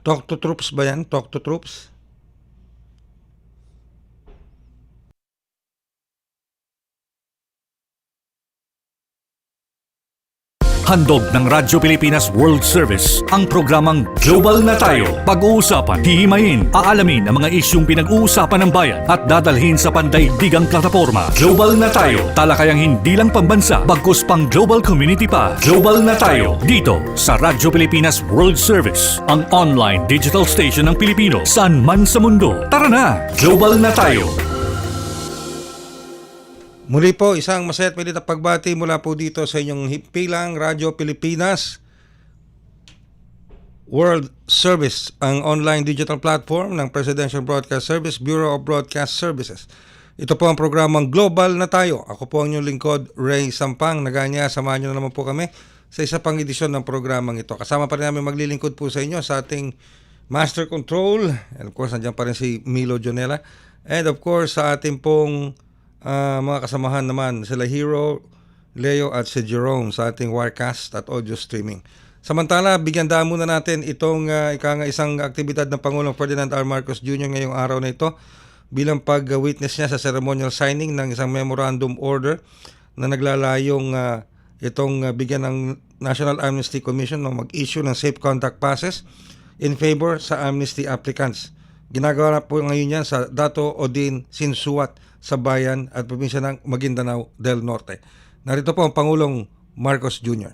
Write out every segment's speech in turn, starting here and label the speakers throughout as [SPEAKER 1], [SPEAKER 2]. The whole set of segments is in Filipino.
[SPEAKER 1] Talk to Troops ba yan? Talk to Troops?
[SPEAKER 2] Handog ng Radyo Pilipinas World Service ang programang Global na Tayo. Pag-uusapan, hihimayin, aalamin ang mga isyung pinag-uusapan ng bayan at dadalhin sa pandaigdigang plataforma. Global na Tayo, talakayang hindi lang pambansa, bagkus pang global community pa. Global na Tayo, dito sa Radyo Pilipinas World Service, ang online digital station ng Pilipino saan man sa mundo. Tara na, Global na Tayo!
[SPEAKER 1] Muli po, isang masaya at malit na pagbati mula po dito sa inyong himpilang Radyo Pilipinas World Service, ang online digital platform ng Presidential Broadcast Service, Bureau of Broadcast Services. Ito po ang programang Global na Tayo. Ako po ang inyong lingkod, Ray Sampang. Naganya, samahan nyo na naman po kami sa isa pang edisyon ng programang ito. Kasama pa rin namin maglilingkod po sa inyo sa ating Master Control. And of course, nandiyan pa rin si Milo Jonela. And of course, sa ating pong mga kasamahan naman, sila Hero, Leo at si Jerome sa ating Wirecast at audio streaming. Samantala, bigyan daan muna natin itong isang aktibidad ng Pangulong Ferdinand R. Marcos Jr. ngayong araw na ito bilang pag-witness niya sa ceremonial signing ng isang memorandum order na naglalayong itong bigyan ng National Amnesty Commission na mag-issue ng safe conduct passes in favor sa amnesty applicants. Ginagawa na po ngayon yan sa Dato Odin Sinsuat sa bayan at probinsya ng Maguindanao del Norte. Narito po ang Pangulong Marcos Jr.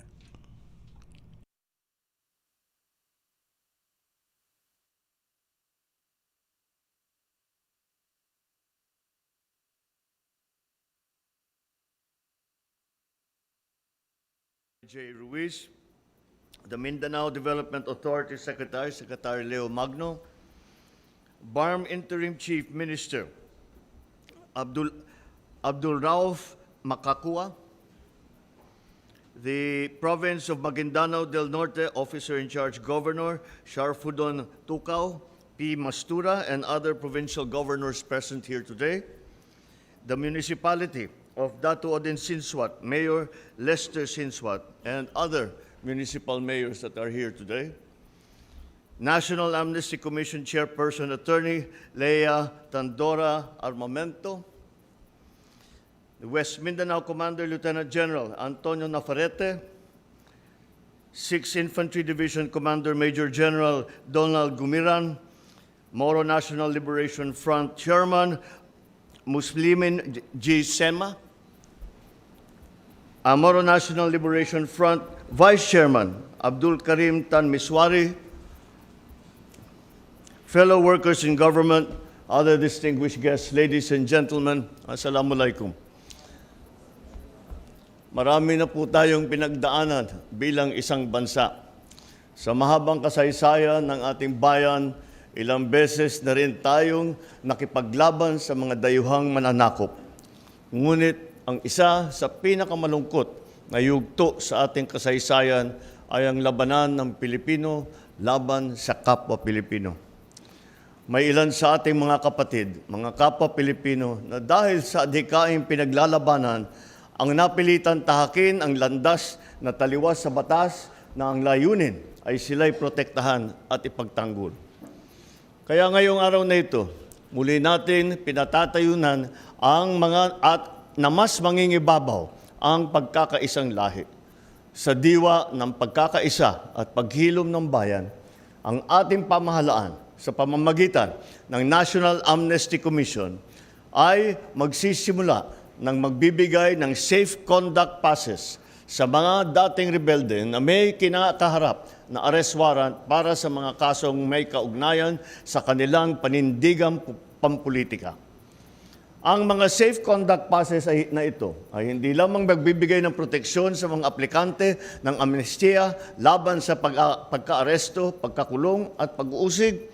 [SPEAKER 3] J. Ruiz, the Mindanao Development Authority Secretary, Secretary Leo Magno, BARM Interim Chief Minister, Abdul Rauf Makakua, the Province of Maguindanao del Norte Officer in Charge Governor Sharfudon Tukaw, P. Mastura, and other provincial governors present here today, the Municipality of Dato Odin Sinsuat, Mayor Lester Sinsuat, and other municipal mayors that are here today, National Amnesty Commission Chairperson Attorney Leia Tandora Armamento, the West Mindanao Commander Lieutenant General Antonio Nafarete, 6th Infantry Division Commander Major General Donald Gumiran, Moro National Liberation Front Chairman Muslimin G. Sema, Moro National Liberation Front Vice Chairman Abdul Karim Tan Miswari, fellow workers in government, other distinguished guests, ladies and gentlemen, Assalamualaikum. Marami na po tayong pinagdaanan bilang isang bansa. Sa mahabang kasaysayan ng ating bayan, ilang beses na rin tayong nakipaglaban sa mga dayuhang mananakop. Ngunit ang isa sa pinakamalungkot na yugto sa ating kasaysayan ay ang labanan ng Pilipino laban sa kapwa Pilipino. May ilan sa ating mga kapatid, mga kapwa Pilipino, na dahil sa adhikaing pinaglalabanan, ang napilitan tahakin ang landas na taliwas sa batas na ang layunin ay sila'y protektahan at ipagtanggol. Kaya ngayong araw na ito, muli natin pinatatayunan ang mga na mas mangingibabaw ang pagkakaisang lahi. Sa diwa ng pagkakaisa at paghilom ng bayan, ang ating pamahalaan sa pamamagitan ng National Amnesty Commission ay magsisimula ng magbibigay ng safe conduct passes sa mga dating rebelde na may kinakaharap na arrest warrant para sa mga kasong may kaugnayan sa kanilang panindigang pampolitika. Ang mga safe conduct passes na ito ay hindi lamang magbibigay ng proteksyon sa mga aplikante ng amnestiya laban sa pagka-aresto, pagkakulong at pag-uusig.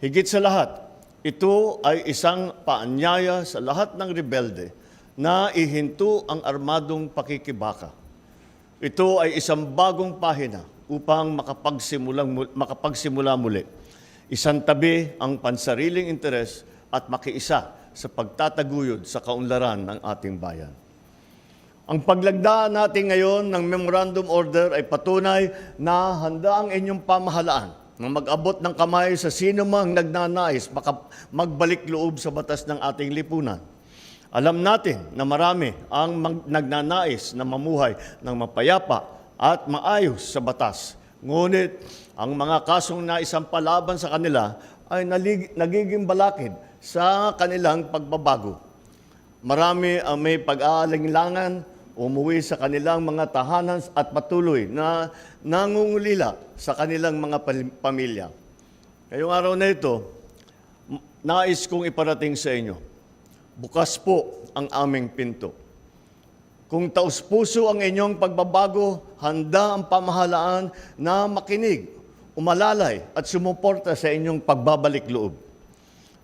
[SPEAKER 3] Higit sa lahat, ito ay isang paanyaya sa lahat ng rebelde na ihinto ang armadong pakikibaka. Ito ay isang bagong pahina upang makapagsimula muli. Isang tabi ang pansariling interes at makiisa sa pagtataguyod sa kaunlaran ng ating bayan. Ang paglagda natin ngayon ng Memorandum Order ay patunay na handa ang inyong pamahalaan na mag-abot ng kamay sa sino mang nagnanais magbalik loob sa batas ng ating lipunan. Alam natin na marami ang nagnanais na mamuhay ng mapayapa at maayos sa batas. Ngunit ang mga kasong naisampalaban sa kanila ay nagiging balakid sa kanilang pagbabago. Marami ang may pag-aalinlangan umuwi sa kanilang mga tahanan at patuloy na nangungulila sa kanilang mga pamilya. Ngayong araw na ito, nais kong iparating sa inyo, bukas po ang aming pinto. Kung taus-puso ang inyong pagbabago, handa ang pamahalaan na makinig, umalalay at sumuporta sa inyong pagbabalik loob.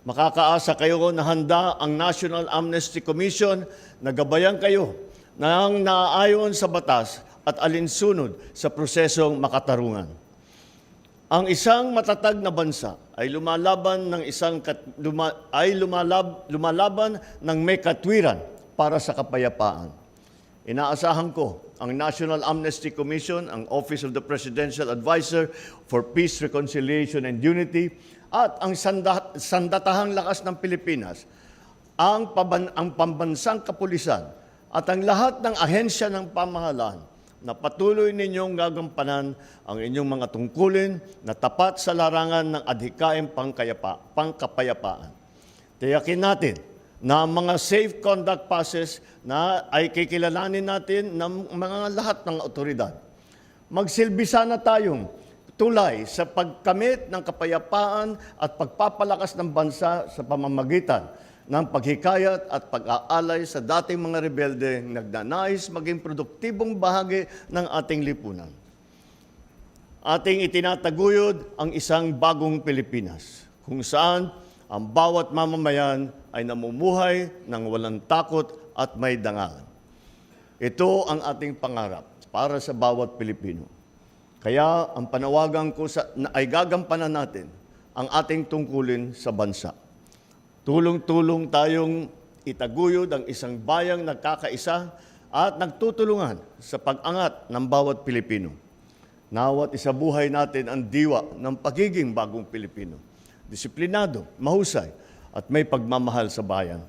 [SPEAKER 3] Makakaasa kayo na handa ang National Amnesty Commission na gabayan kayo ng naaayon sa batas at alinsunod sa prosesong makatarungan. Ang isang matatag na bansa ay lumalaban ng may katwiran para sa kapayapaan. Inaasahan ko ang National Amnesty Commission, ang Office of the Presidential Advisor for Peace, Reconciliation and Unity at ang sandatahang lakas ng Pilipinas, ang pambansang kapulisan at ang lahat ng ahensya ng pamahalaan na patuloy ninyong gagampanan ang inyong mga tungkulin na tapat sa larangan ng adhikaing pangkapayapaan. Tiyakin natin na ang mga safe conduct passes na ay kikilalanin natin ng mga lahat ng otoridad. Magsilbi sana tayong tulay sa pagkamit ng kapayapaan at pagpapalakas ng bansa sa pamamagitan ng paghikayat at pag-aalay sa dating mga rebelde nagnanais maging produktibong bahagi ng ating lipunan. Ating itinataguyod ang isang bagong Pilipinas, kung saan ang bawat mamamayan ay namumuhay ng walang takot at may dangal. Ito ang ating pangarap para sa bawat Pilipino. Kaya ang panawagan ko ay gagampanan natin ang ating tungkulin sa bansa. Tulong-tulong tayong itaguyod ang isang bayang nagkakaisa at nagtutulungan sa pag-angat ng bawat Pilipino. Nawat isabuhay natin ang diwa ng pagiging bagong Pilipino. Disiplinado, mahusay, at may pagmamahal sa bayan.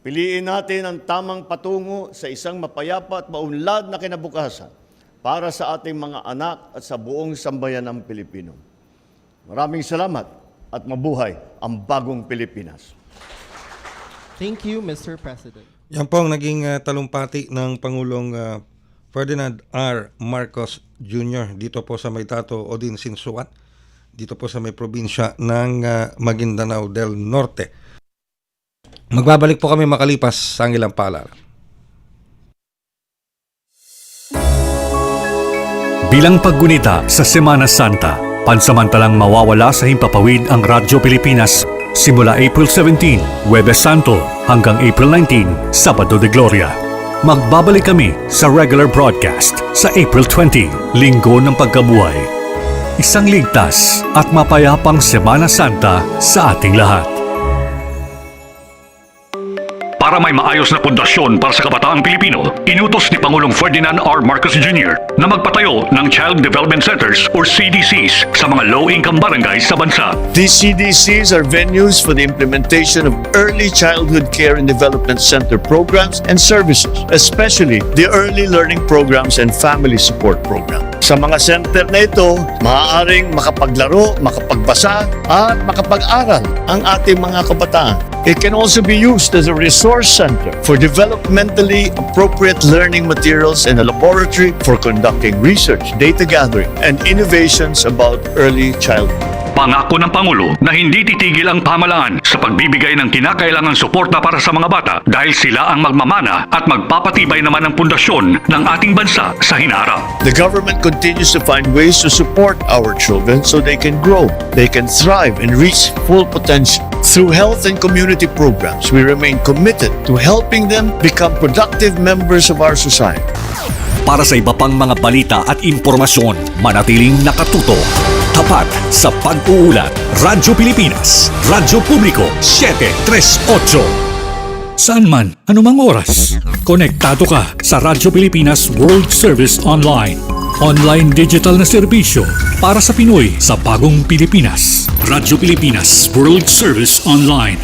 [SPEAKER 3] Piliin natin ang tamang patungo sa isang mapayapa at maunlad na kinabukasan para sa ating mga anak at sa buong sambayan ng Pilipino. Maraming salamat at mabuhay ang bagong Pilipinas.
[SPEAKER 4] Thank you, Mr. President.
[SPEAKER 1] Yan po ang naging talumpati ng Pangulong Ferdinand R. Marcos Jr. dito po sa Maytato Odin Sinsuat, dito po sa may probinsya ng Maguindanao del Norte. Magbabalik po kami makalipas sa ilang paalala.
[SPEAKER 2] Bilang paggunita sa Semana Santa, pansamantalang mawawala sa himpapawid ang Radyo Pilipinas simula April 17, Huwebes Santo, hanggang April 19, Sabado de Gloria. Magbabalik kami sa regular broadcast sa April 20, Linggo ng Pagkabuhay. Isang ligtas at mapayapang Semana Santa sa ating lahat. Para may maayos na pundasyon para sa kabataang Pilipino, inutos ni Pangulong Ferdinand R. Marcos Jr. na magpatayo ng Child Development Centers or CDCs sa mga low-income barangays sa bansa.
[SPEAKER 5] These CDCs are venues for the implementation of early childhood care and development center programs and services, especially the early learning programs and family support program. Sa mga center na ito, maaaring makapaglaro, makapagbasa, at makapag-aral ang ating mga kabataan. It can also be used as a resource center for developmentally appropriate learning materials and a laboratory for conducting research, data gathering, and innovations about early childhood.
[SPEAKER 2] Pangako ng Pangulo na hindi titigil ang pamahalaan sa pagbibigay ng kinakailangang suporta para sa mga bata dahil sila ang magmamana at magpapatibay naman ng pundasyon ng ating bansa sa hinaharap.
[SPEAKER 5] The government continues to find ways to support our children so they can grow, they can thrive, and reach full potential. Through health and community programs, we remain committed to helping them become productive members of our society.
[SPEAKER 2] Para sa iba pang mga balita at impormasyon, manatiling nakatuto. Tapat sa pag-uulat. Radyo Pilipinas, Radyo Publiko, 738. Saan man, anumang oras, konektado ka sa Radyo Pilipinas World Service Online. Online digital na serbisyo para sa Pinoy sa bagong Pilipinas. Radyo Pilipinas World Service Online.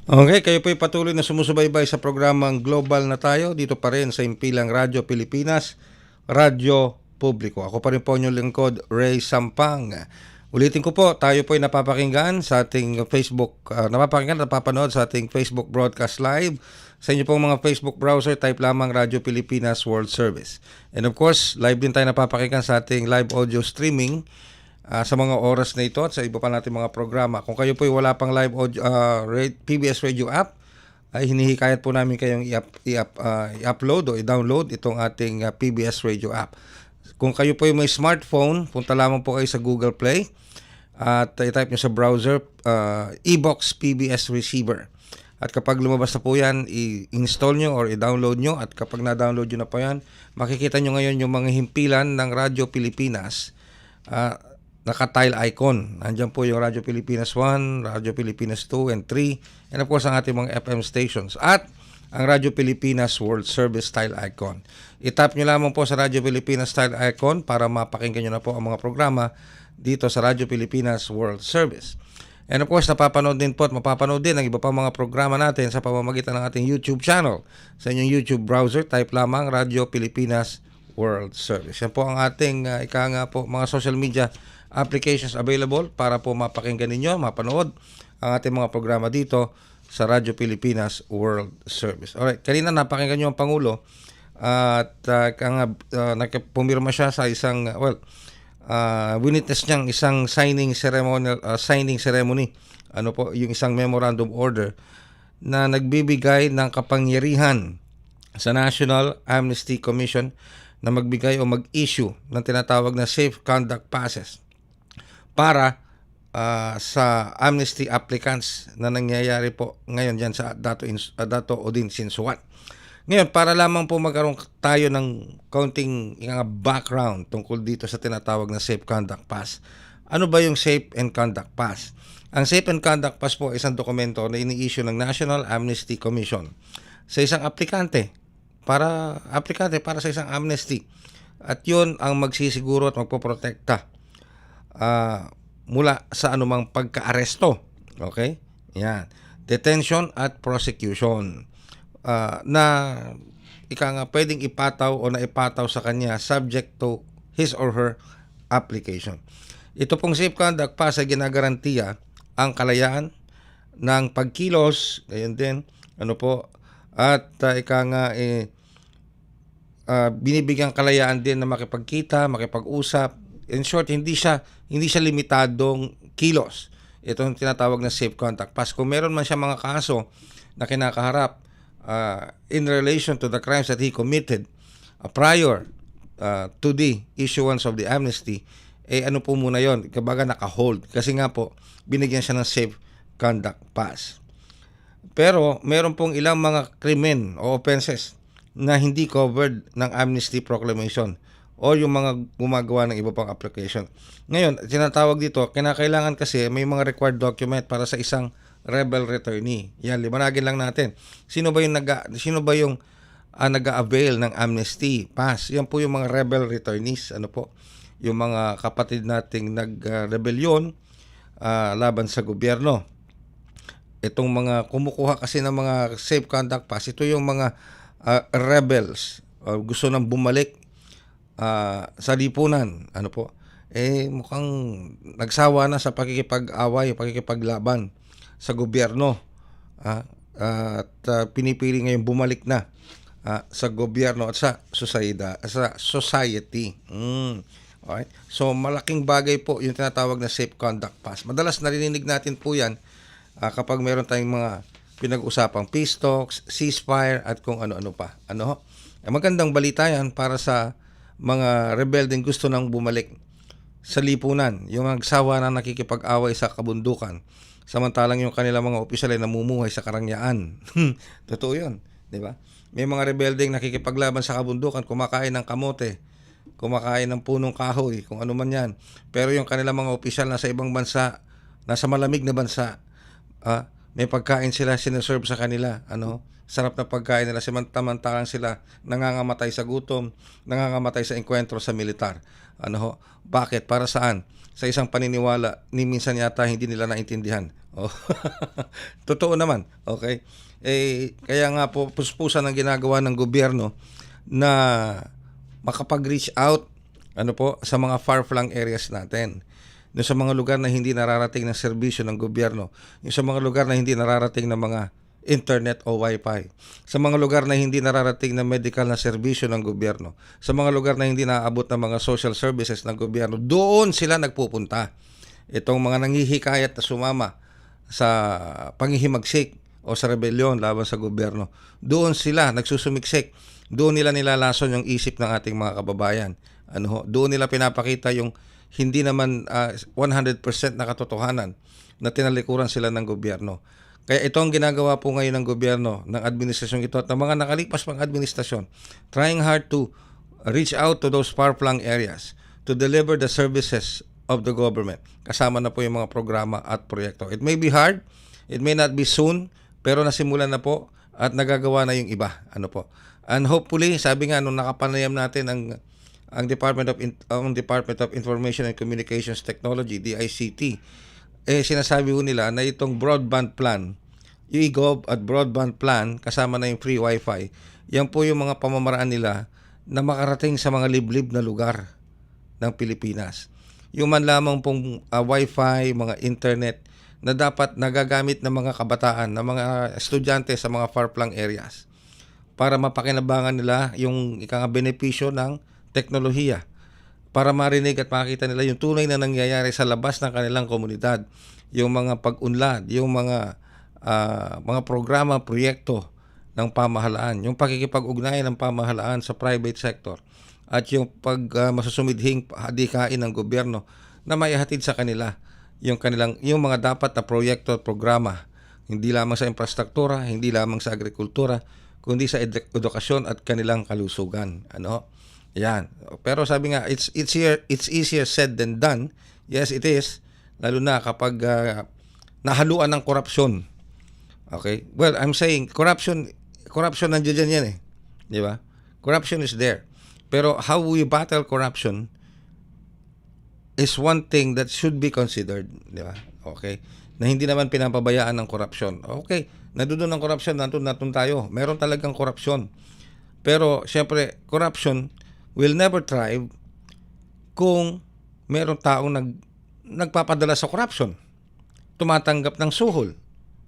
[SPEAKER 1] Okay, kayo po'y patuloy na sumusubaybay sa programang Global na Tayo dito pa rin sa impilang Radyo Pilipinas, Radyo Publiko. Ako pa rin po inyong lingkod, Ray Sampang. Ulitin ko po, tayo po ay napapakinggan sa ating Facebook, napapanood sa ating Facebook broadcast live. Sa inyo pong mga Facebook browser, type lamang Radyo Pilipinas World Service. And of course, live din tayo napapakinggan sa ating live audio streaming sa mga oras na ito at sa iba pa natin mga programa. Kung kayo po ay wala pang live audio, PBS Radio app, ay hinihikayat po namin kayong i-upload o i-download itong ating PBS Radio app. Kung kayo po ay may smartphone, punta lamang po kayo sa Google Play at i-type nyo sa browser eBox PBS Receiver. At kapag lumabas na po yan, i-install nyo or i-download nyo. At kapag na-download nyo na po yan, makikita nyo ngayon yung mga himpilan ng Radyo Pilipinas. Naka-tile icon. Nandiyan po yung Radyo Pilipinas 1, Radyo Pilipinas 2 and 3. And of course, ang ating mga FM stations. At ang Radyo Pilipinas World Service tile icon. I-tap nyo lamang po sa Radyo Pilipinas tile icon para mapakinggan nyo na po ang mga programa dito sa Radyo Pilipinas World Service. And of course, napapanood din po at mapapanood din ang iba pang mga programa natin sa pamamagitan ng ating YouTube channel. Sa inyong YouTube browser, type lamang Radyo Pilipinas World Service. Yan po ang ating mga social media applications available para po mapakinggan ninyo, mapanood ang ating mga programa dito sa Radyo Pilipinas World Service. Alright, kanina napakinggan nyo ang Pangulo at pumirma siya sa isang, witness niyang isang signing ceremony, yung isang memorandum order na nagbibigay ng kapangyarihan sa National Amnesty Commission na magbigay o mag-issue ng tinatawag na safe conduct passes para sa amnesty applicants na nangyayari po ngayon dyan sa Dato Odin Sinsuat. Ngayon, para lamang po magkaroon tayo ng kaunting background tungkol dito sa tinatawag na Safe Conduct Pass. Ano ba yung Safe and Conduct Pass? Ang Safe and Conduct Pass po ay isang dokumento na ini-issue ng National Amnesty Commission sa isang aplikante para sa isang amnesty. At yun ang magsisiguro at magpoprotekta mula sa anumang pagka-aresto. Okay? Yan. Detention at prosecution. Na pwedeng ipataw o naipataw sa kanya subject to his or her application. Ito pong Safe Conduct Pass ay ginagarantiya ang kalayaan ng pagkilos, gayon din, at binibigyan kalayaan din na makipagkita, makipag-usap. In short, hindi siya limitadong kilos. Ito ang tinatawag na Safe Conduct Pass. Kung meron man siya mga kaso na kinakaharap in relation to the crimes that he committed prior to the issuance of the amnesty, ano po muna yon, kabaga naka-hold. Kasi nga po, binigyan siya ng Safe Conduct Pass. Pero meron pong ilang mga krimen o offenses na hindi covered ng Amnesty Proclamation o yung mga gumagawa ng iba pang application. Ngayon, tinatawag dito, kinakailangan kasi may mga required document para sa isang rebel returnee. Yan, liwanagin lang natin. Sino ba yung nag-avail ng amnesty pass? Yan po yung mga rebel returnees. Yung mga kapatid nating nag-rebellion laban sa gobyerno. Itong mga kumukuha kasi ng mga safe conduct pass, ito yung mga rebels, gusto nang bumalik sa lipunan. Mukhang nagsawa na sa pakikipag-away, pakikipaglaban sa gobyerno, at pinipili ngayon bumalik na sa gobyerno at sa society. Alright? So malaking bagay po yung tinatawag na Safe Conduct Pass. Madalas narinig natin po yan kapag meron tayong mga pinag-usapang peace talks, ceasefire at kung ano-ano pa. Magandang balita yan para sa mga rebeldeng gusto nang bumalik sa lipunan, yung nagsawa na nakikipag-away sa kabundukan. Samantalang yung kanilang mga opisyal ay namumuhay sa karangyaan. Totoo yun, di ba? May mga rebeldeng nakikipaglaban sa kabundukan, kumakain ng kamote, kumakain ng punong kahoy, kung ano man yan. Pero yung kanilang mga opisyal nasa ibang bansa, nasa malamig na bansa, may pagkain sila sineserve sa kanila, sarap na pagkain nila, samantalang sila nangangamatay sa gutom, nangangamatay sa engkwentro sa militar. Ano ho? Bakit? Para saan? Sa isang paniniwala, ni minsan yata hindi nila naintindihan. Oh. Totoo naman, okay? Kaya nga po, puspusan ang ginagawa ng gobyerno na makapag-reach out sa mga far-flung areas natin. Yung sa mga lugar na hindi nararating ng serbisyo ng gobyerno, yung sa mga lugar na hindi nararating ng mga internet o wifi, sa mga lugar na hindi nararating ng medical na serbisyo ng gobyerno, sa mga lugar na hindi naaabot ng mga social services ng gobyerno, doon sila nagpupunta. Itong mga nanghihikayat na sumama sa panghihimagsik o sa rebelyon laban sa gobyerno, doon sila nagsusumiksik, doon nila nilalason yung isip ng ating mga kababayan. Doon nila pinapakita yung hindi naman 100% na katotohanan na tinalikuran sila ng gobyerno. Kaya ito ang ginagawa po ngayon ng gobyerno, ng administrasyong ito at ng mga nakalipas pang administrasyon, trying hard to reach out to those far-flung areas to deliver the services of the government. Kasama na po yung mga programa at proyekto. It may be hard, it may not be soon, pero nasimulan na po at nagagawa na yung iba. And hopefully, sabi nga nung nakapanayam natin ang Department of Information and Communications Technology, DICT, sinasabi ko nila na itong broadband plan, yung e-gov at broadband plan, kasama na yung free wifi, yan po yung mga pamamaraan nila na makarating sa mga liblib na lugar ng Pilipinas. Yung man lamang pong wifi, mga internet, na dapat nagagamit ng mga kabataan, ng mga estudyante sa mga far-flung areas para mapakinabangan nila yung benepisyo ng teknolohiya, para marinig at makita nila yung tunay na nangyayari sa labas ng kanilang komunidad, yung mga pag-unlad, yung mga programa, proyekto ng pamahalaan, yung pakikipag-ugnayan ng pamahalaan sa private sector, at yung masusumidhing hadikain ng gobyerno na maihatid sa kanila yung mga dapat na proyekto at programa, hindi lamang sa infrastruktura, hindi lamang sa agrikultura, kundi sa edukasyon at kanilang kalusugan. Yan. Pero sabi nga, it's easier said than done. Yes, it is. Lalo na kapag nahaluan ng korupsyon. Okay? Well, I'm saying corruption nandiyan yan eh. Di ba? Corruption is there. Pero how we battle corruption is one thing that should be considered, di ba? Okay? Na hindi naman pinapabayaan ng korupsyon. Okay, nandoon ang korupsyon, nandun tayo. Meron talagang korupsyon. Pero syempre, corruption will never thrive kung meron taong nagpapadala sa corruption, tumatanggap ng suhol,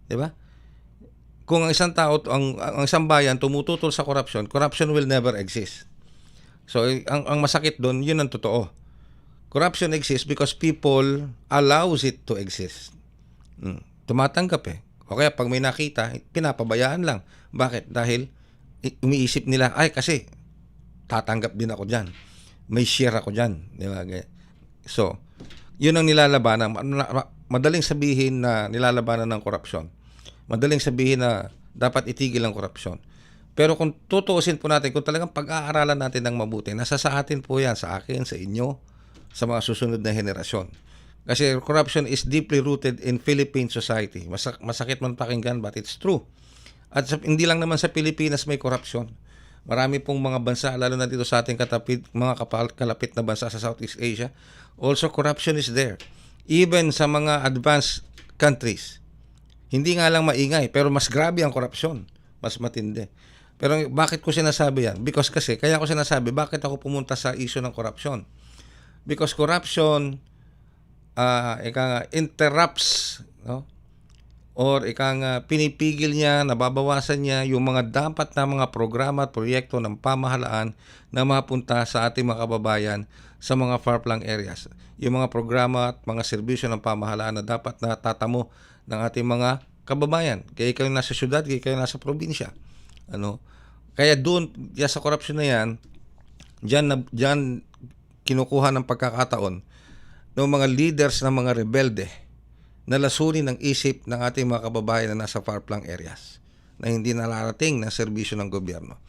[SPEAKER 1] di ba? Kung ang isang tao, ang isang bayan tumututol sa corruption will never exist. So ang masakit doon, yun ang totoo. Corruption exists because people allows it to exist. Tumatanggap eh. O kaya pag may nakita, pinapabayaan lang. Bakit? Dahil umiisip nila, ay kasi tatanggap din ako dyan. May share ako dyan. Di ba? So, yun ang nilalabanan. Madaling sabihin na nilalabanan ng korupsyon. Madaling sabihin na dapat itigil ang korupsyon. Pero kung tutuusin po natin, kung talagang pag-aaralan natin ng mabuti, nasa sa atin po yan, sa akin, sa inyo, sa mga susunod na henerasyon. Kasi corruption is deeply rooted in Philippine society. Masakit man pakinggan, but it's true. At hindi lang naman sa Pilipinas may korupsyon. Marami pong mga bansa, lalo na dito sa ating mga kalapit na bansa sa Southeast Asia, also corruption is there. Even sa mga advanced countries. Hindi nga lang maingay, pero mas grabe ang korupsyon. Mas matindi. Pero bakit ko sinasabi yan? Kaya ko sinasabi, bakit ako pumunta sa issue ng korupsyon? Because corruption interrupts, no? Or pinipigil niya, nababawasan niya yung mga dapat na mga programa at proyekto ng pamahalaan na mapunta sa ating mga kababayan sa mga far-flung areas. Yung mga programa at mga serbisyo ng pamahalaan na dapat na tatamo ng ating mga kababayan. Kaya kayo nasa syudad, kaya kayo nasa probinsya. Kaya doon, sa corruption na yan, dyan kinukuha ng pagkakataon ng mga leaders ng mga rebelde na lasunin ng isip ng ating mga kababayan na nasa far-flung areas na hindi nararating ng serbisyo ng gobyerno.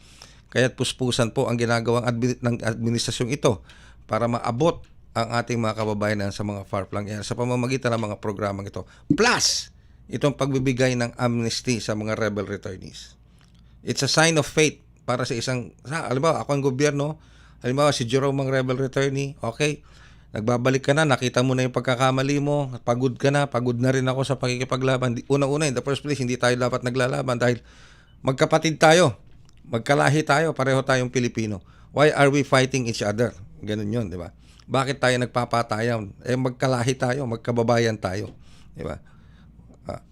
[SPEAKER 1] Kaya't puspusan po ang ginagawang ng administrasyong ito para maabot ang ating mga kababayan sa mga far-flung areas sa pamamagitan ng mga programang ito. Plus, itong pagbibigay ng amnesty sa mga rebel returnees. It's a sign of faith para sa halimbawa, ako ang gobyerno, halimbawa si Jerome ang rebel returnee, okay, nagbabalik ka na, nakita mo na yung pagkakamali mo, pagod ka na, pagod na rin ako sa pakikipaglaban. Una-una, in the first place, hindi tayo dapat naglalaban dahil magkapatid tayo, magkalahi tayo, pareho tayong Pilipino. Why are we fighting each other? Ganun yun, di ba? Bakit tayo nagpapatayan? Magkalahi tayo, magkababayan tayo, di ba?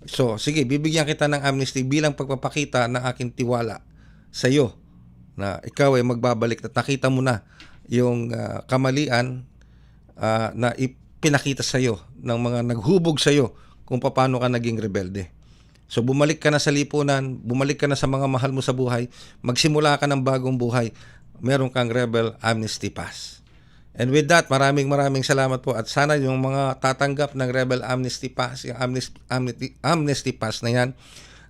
[SPEAKER 1] So, sige, bibigyan kita ng amnesty bilang pagpapakita ng aking tiwala sa iyo na ikaw ay magbabalik at nakita mo na yung kamalian na ipinakita sa iyo ng mga naghubog sa iyo kung paano ka naging rebelde. So, bumalik ka na sa lipunan, bumalik ka na sa mga mahal mo sa buhay, magsimula ka ng bagong buhay, meron kang Rebel Amnesty Pass. And with that, maraming salamat po at sana yung mga tatanggap ng Rebel Amnesty Pass, yung Amnesty Pass na yan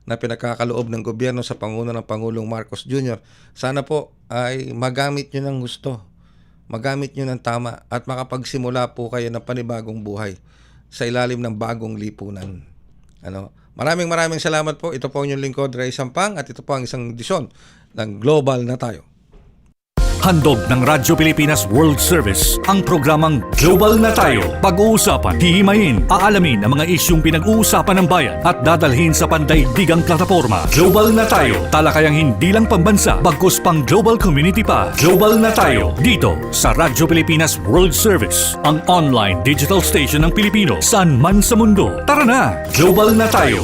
[SPEAKER 1] na pinagkakaloob ng gobyerno sa panguno ng Pangulong Marcos Jr., sana po ay magamit nyo ng gusto, magamit nyo ng tama at makapagsimula po kayo ng panibagong buhay sa ilalim ng bagong lipunan. Maraming salamat po. Ito po ang inyong lingkod, Ray Sampang, at ito po ang isang edisyon ng Global na Tayo.
[SPEAKER 2] Handog ng Radyo Pilipinas World Service ang programang Global na Tayo. Pag-uusapan, hihimayin, aalamin ang mga isyung pinag-uusapan ng bayan at dadalhin sa pandaigdigang plataforma. Global na Tayo, talakayang hindi lang pambansa, bagkus pang global community pa. Global na Tayo, dito sa Radyo Pilipinas World Service, ang online digital station ng Pilipino saan man sa mundo. Tara na, Global na Tayo.